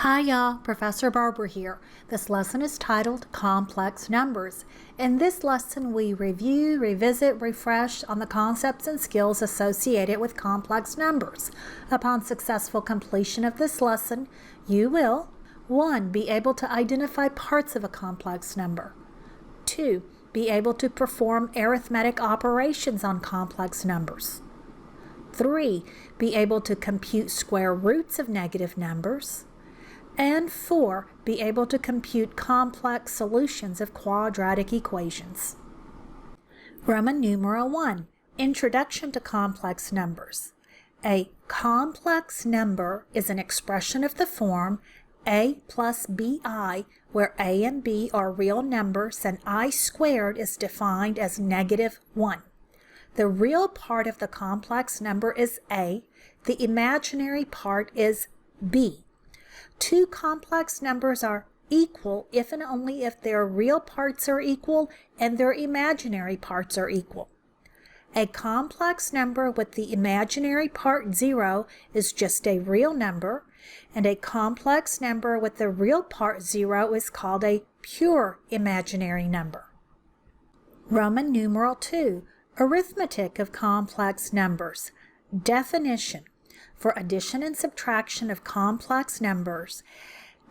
Hi y'all, Professor Barber here. This lesson is titled Complex Numbers. In this lesson we review, revisit, refresh on the concepts and skills associated with complex numbers. Upon successful completion of this lesson, you will 1. Be able to identify parts of a complex number. 2. Be able to perform arithmetic operations on complex numbers. 3. Be able to compute square roots of negative numbers. And 4. Be able to compute complex solutions of quadratic equations. Roman numeral 1. Introduction to complex numbers. A complex number is an expression of the form a plus bi, where a and b are real numbers and I squared is defined as -1. The real part of the complex number is a, the imaginary part is b. Two complex numbers are equal if and only if their real parts are equal and their imaginary parts are equal. A complex number with the imaginary part 0 is just a real number, and a complex number with the real part 0 is called a pure imaginary number. Roman numeral 2. Arithmetic of complex numbers. Definition. For addition and subtraction of complex numbers,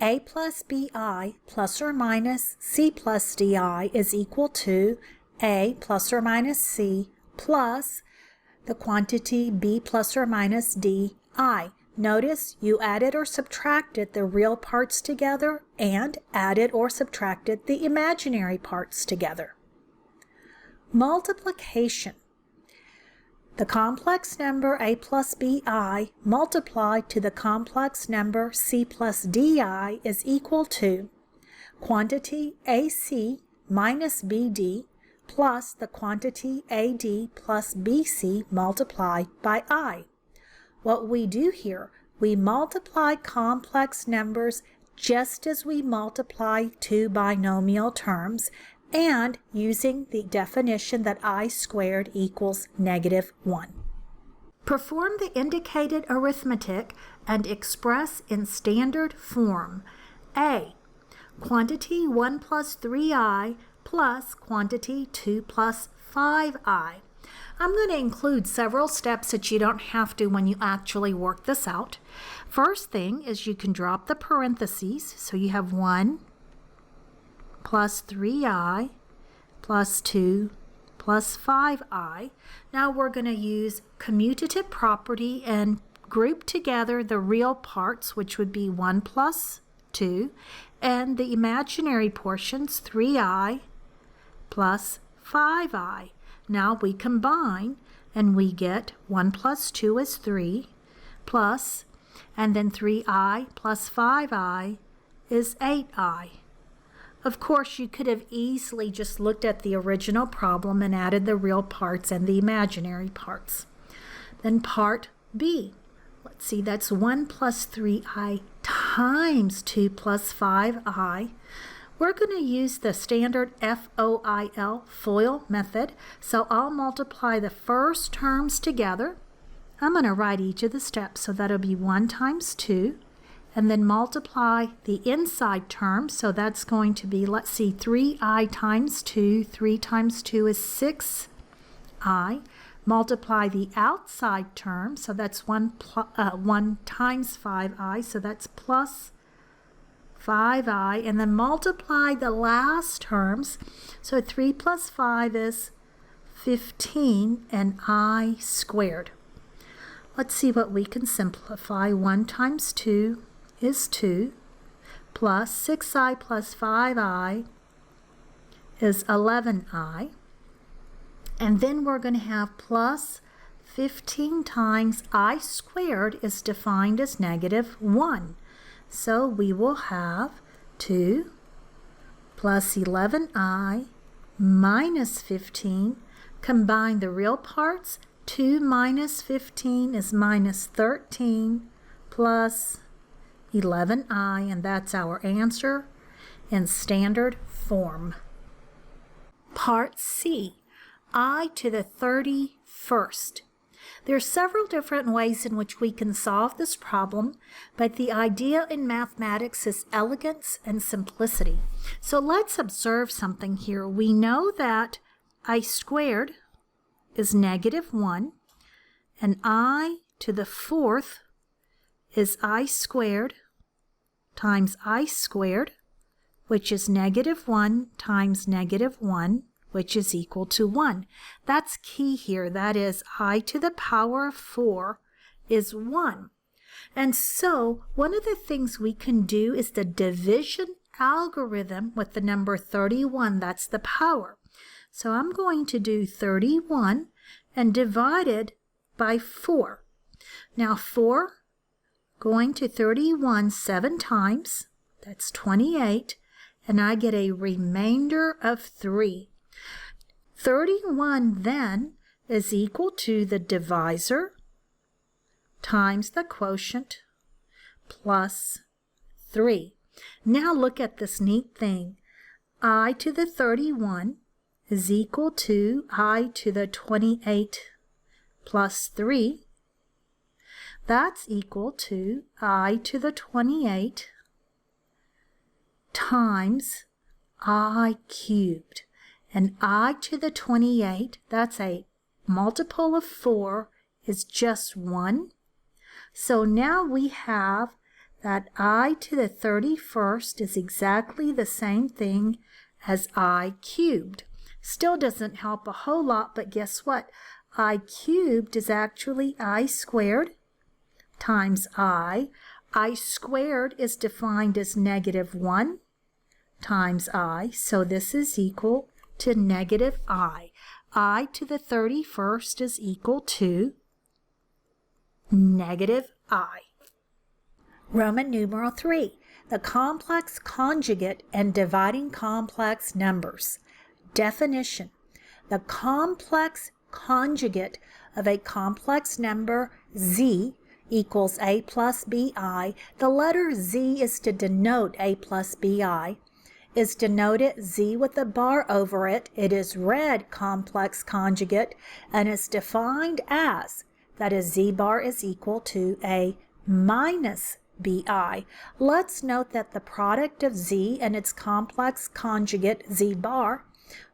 a plus bi plus or minus c plus di is equal to a plus or minus c plus the quantity b plus or minus di. Notice you added or subtracted the real parts together and added or subtracted the imaginary parts together. Multiplication. The complex number a plus bi multiplied to the complex number c plus di is equal to quantity ac minus bd plus the quantity ad plus bc multiplied by I. What we do here, we multiply complex numbers just as we multiply two binomial terms, and using the definition that I squared equals -1. Perform the indicated arithmetic and express in standard form. A. Quantity 1 plus 3i plus quantity 2 plus 5i. I'm going to include several steps that you don't have to when you actually work this out. First thing is you can drop the parentheses, so you have 1 plus 3i plus 2 plus 5i. Now we're going to use commutative property and group together the real parts, which would be 1 plus 2, and the imaginary portions, 3i plus 5i. Now we combine and we get 1 plus 2 is 3 plus, and then 3i plus 5i is 8i. Of course, you could have easily just looked at the original problem and added the real parts and the imaginary parts. Then part B. Let's see, that's 1 plus 3i times 2 plus 5i. We're going to use the standard FOIL method, so I'll multiply the first terms together. I'm going to write each of the steps, so that'll be 1 times 2. And then multiply the inside term, so that's going to be, let's see, 3i times 2. 3 times 2 is 6i. Multiply the outside term, so that's 1 times 5i, so that's plus 5i. And then multiply the last terms, so 3 plus 5 is 15, and I squared. Let's see what we can simplify. 1 times 2 is 2, plus 6i plus 5i is 11i, and then we're going to have plus 15 times I squared is defined as -1. So we will have 2 plus 11i minus 15. Combine the real parts. 2 minus 15 is -13 plus 11i, and that's our answer in standard form. Part C. I to the 31st. There are several different ways in which we can solve this problem, but the idea in mathematics is elegance and simplicity. So let's observe something here. We know that I squared is -1, and I to the 4th is I squared times I squared, which is -1 times -1, which is equal to 1. That's key here. That is, I to the power of 4 is 1. And so one of the things we can do is the division algorithm with the number 31. That's the power. So I'm going to do 31 and divide it by 4. Now 4 going to 31 7 times, that's 28, and I get a remainder of 3. 31 then is equal to the divisor times the quotient plus 3. Now look at this neat thing. I to the 31 is equal to I to the 28 plus 3. That's equal to I to the 28 times I cubed. And I to the 28, that's a multiple of 4, is just 1. So now we have that I to the 31st is exactly the same thing as I cubed. Still doesn't help a whole lot, but guess what? I cubed is actually I squared times I. I squared is defined as -1 times I, so this is equal to -I. I to the 31st is equal to -I. Roman numeral 3, the complex conjugate and dividing complex numbers. Definition: the complex conjugate of a complex number z equals a plus bi. The letter z is to denote a plus bi. Is denoted z with a bar over it. It is read complex conjugate and is defined as, that is, z bar is equal to a minus bi. Let's note that the product of z and its complex conjugate z bar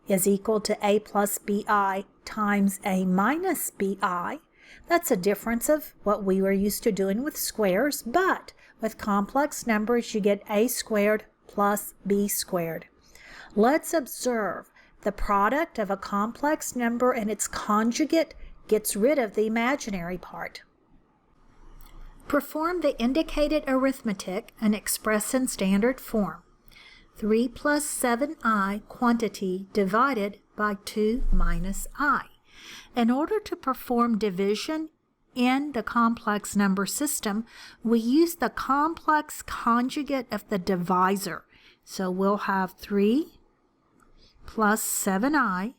is equal to a plus bi times a minus bi. That's a difference of what we were used to doing with squares, but with complex numbers you get a squared plus b squared. Let's observe the product of a complex number and its conjugate gets rid of the imaginary part. Perform the indicated arithmetic and express in standard form. 3 plus 7i quantity divided by 2 minus I. In order to perform division in the complex number system, we use the complex conjugate of the divisor. So we'll have 3 plus 7i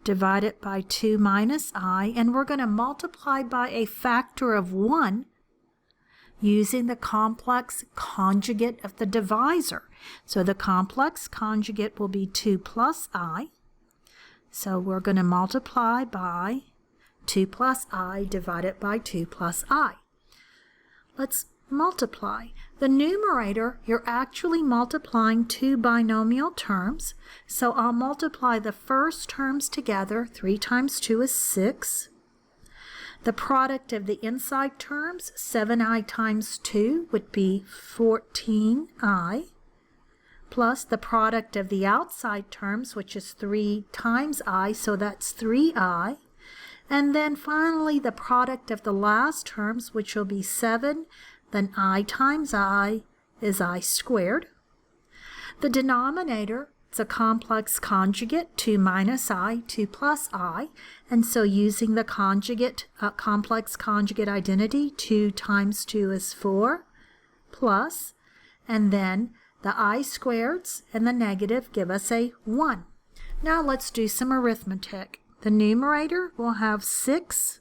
divided by 2 minus I, and we're going to multiply by a factor of 1 using the complex conjugate of the divisor. So the complex conjugate will be 2 plus I. So we're going to multiply by 2 plus I divided by 2 plus I. Let's multiply. The numerator, you're actually multiplying two binomial terms. So I'll multiply the first terms together. 3 times 2 is 6. The product of the inside terms, 7i times 2, would be 14i, plus the product of the outside terms, which is 3 times I, so that's 3i. And then finally the product of the last terms, which will be 7, then I times I is I squared. The denominator, it's a complex conjugate, 2 minus I, 2 plus I, and so using the conjugate, complex conjugate identity, 2 times 2 is 4, plus, and then the I squareds and the negative give us a 1. Now let's do some arithmetic. The numerator will have 6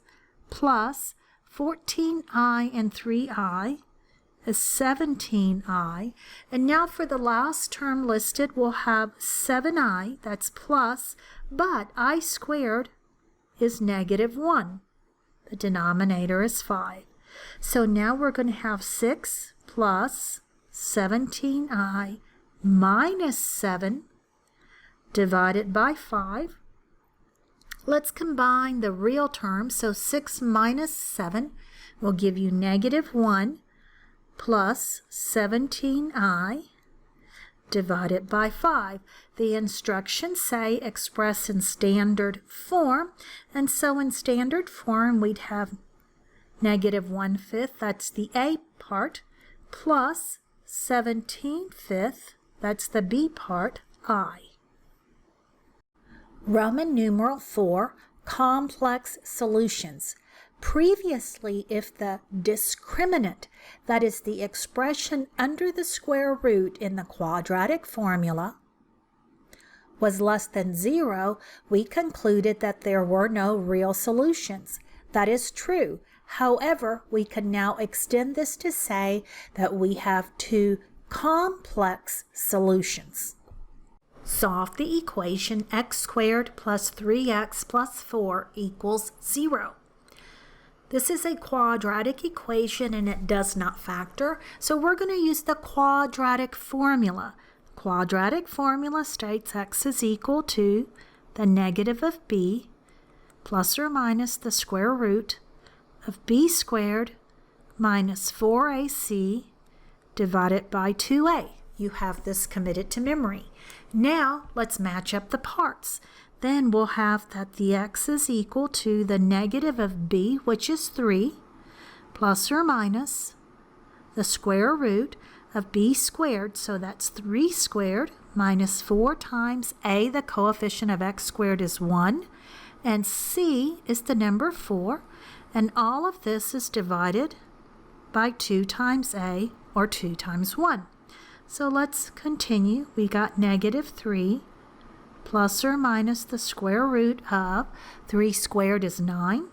plus 14i and 3i is 17i. And now for the last term listed, we'll have 7i, that's plus, but I squared is -1. The denominator is 5. So now we're going to have 6 plus 17i minus 7 divided by 5. Let's combine the real terms. So 6 minus 7 will give you negative 1 plus 17i divided by 5. The instructions say express in standard form, and so in standard form we'd have negative 1/5, that's the A part, plus 17/5, that's the B part, I. Roman numeral 4, complex solutions. Previously, if the discriminant, that is the expression under the square root in the quadratic formula, was less than 0, we concluded that there were no real solutions. That is true. However, we can now extend this to say that we have two complex solutions. Solve the equation x squared plus 3x plus 4 equals 0. This is a quadratic equation and it does not factor, so we're going to use the quadratic formula. Quadratic formula states x is equal to the negative of b plus or minus the square root of b squared minus 4ac divided by 2a. You have this committed to memory. Now let's match up the parts. Then we'll have that the x is equal to the negative of b, which is 3, plus or minus the square root of b squared, so that's 3 squared, minus 4 times a, the coefficient of x squared is 1, and c is the number 4, and all of this is divided by 2 times a, or 2 times 1. So let's continue. We got negative 3 plus or minus the square root of 3 squared is 9,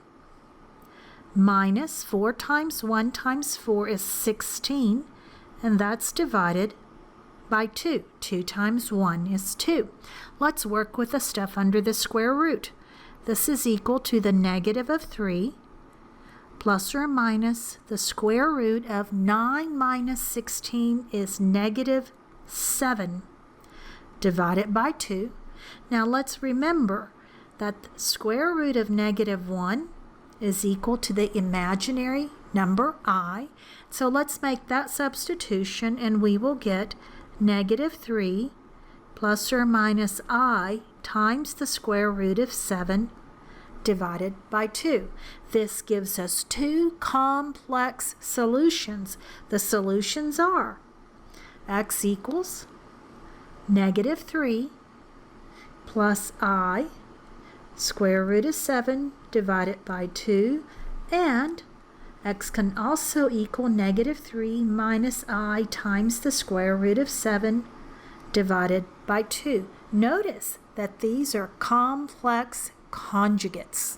minus 4 times 1 times 4 is 16, and that's divided by 2. 2 times 1 is 2. Let's work with the stuff under the square root. This is equal to the negative of 3 plus or minus the square root of 9 minus 16 is negative 7 divided by 2. Now let's remember that the square root of negative 1 is equal to the imaginary number I. So let's make that substitution and we will get negative 3 plus or minus I times the square root of 7 divided by 2. This gives us two complex solutions. The solutions are x equals negative 3 plus I square root of 7 divided by 2, and x can also equal negative 3 minus I times the square root of 7 divided by 2. Notice that these are complex conjugates.